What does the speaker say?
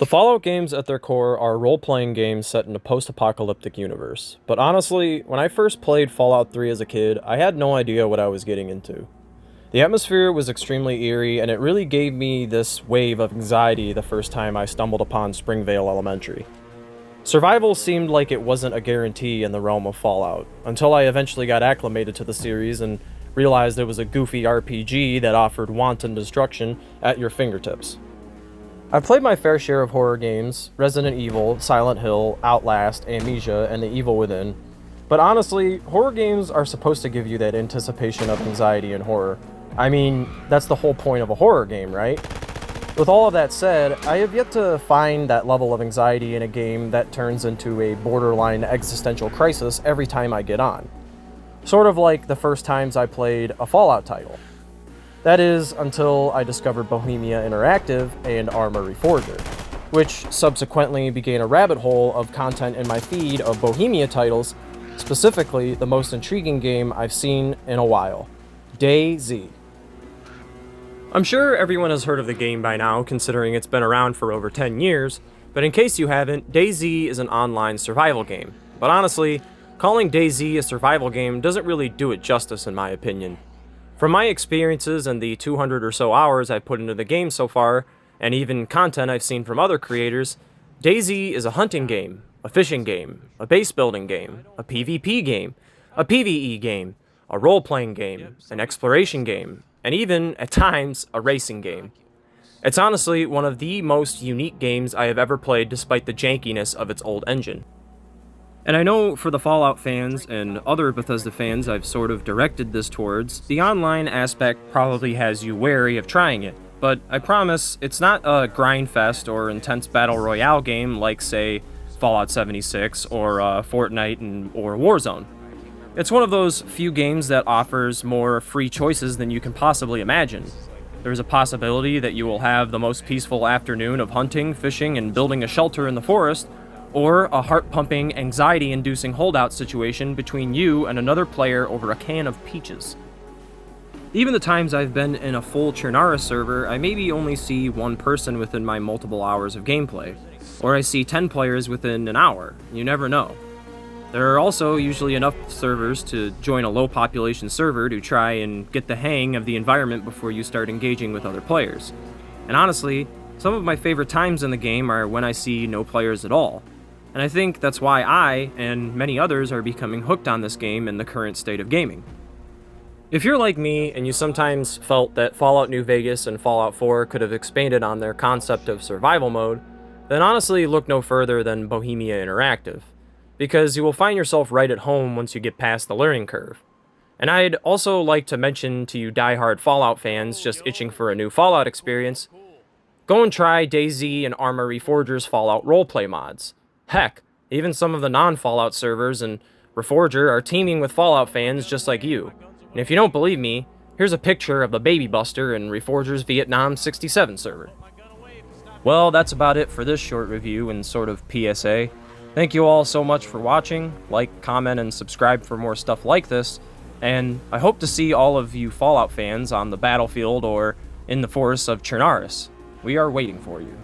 The Fallout games at their core are role-playing games set in a post-apocalyptic universe, but honestly, when I first played Fallout 3 as a kid, I had no idea what I was getting into. The atmosphere was extremely eerie, and it really gave me this wave of anxiety the first time I stumbled upon Springvale Elementary. Survival seemed like it wasn't a guarantee in the realm of Fallout, until I eventually got acclimated to the series and realized it was a goofy RPG that offered wanton destruction at your fingertips. I've played my fair share of horror games, Resident Evil, Silent Hill, Outlast, Amnesia, and The Evil Within, but honestly, horror games are supposed to give you that anticipation of anxiety and horror. I mean, that's the whole point of a horror game, right? With all of that said, I have yet to find that level of anxiety in a game that turns into a borderline existential crisis every time I get on. Sort of like the first times I played a Fallout title. That is, until I discovered Bohemia Interactive and Arma Reforger, which subsequently began a rabbit hole of content in my feed of Bohemia titles, specifically the most intriguing game I've seen in a while, DayZ. I'm sure everyone has heard of the game by now, considering it's been around for over 10 years, but in case you haven't, DayZ is an online survival game. But honestly, calling DayZ a survival game doesn't really do it justice in my opinion. From my experiences and the 200 or so hours I've put into the game so far, and even content I've seen from other creators, DayZ is a hunting game, a fishing game, a base building game, a PvP game, a PvE game, a role-playing game, an exploration game, and even, at times, a racing game. It's honestly one of the most unique games I have ever played despite the jankiness of its old engine. And I know for the Fallout fans and other Bethesda fans I've sort of directed this towards, the online aspect probably has you wary of trying it, but I promise it's not a grindfest or intense battle royale game like, say, Fallout 76 or Fortnite or Warzone. It's one of those few games that offers more free choices than you can possibly imagine. There's a possibility that you will have the most peaceful afternoon of hunting, fishing, and building a shelter in the forest, or a heart-pumping, anxiety-inducing holdout situation between you and another player over a can of peaches. Even the times I've been in a full Chernara server, I maybe only see one person within my multiple hours of gameplay, or I see 10 players within an hour. You never know. There are also usually enough servers to join a low-population server to try and get the hang of the environment before you start engaging with other players. And honestly, some of my favorite times in the game are when I see no players at all. And I think that's why I, and many others, are becoming hooked on this game in the current state of gaming. If you're like me, and you sometimes felt that Fallout New Vegas and Fallout 4 could have expanded on their concept of survival mode, then honestly look no further than Bohemia Interactive, because you will find yourself right at home once you get past the learning curve. And I'd also like to mention to you die-hard Fallout fans just itching for a new Fallout experience, go and try DayZ and Arma Reforger's Fallout roleplay mods. Heck, even some of the non-Fallout servers and Reforger are teaming with Fallout fans just like you. And if you don't believe me, here's a picture of the Baby Buster in Reforger's Vietnam 67 server. Well, that's about it for this short review and sort of PSA. Thank you all so much for watching. Like, comment, and subscribe for more stuff like this. And I hope to see all of you Fallout fans on the battlefield or in the forests of Chernarus. We are waiting for you.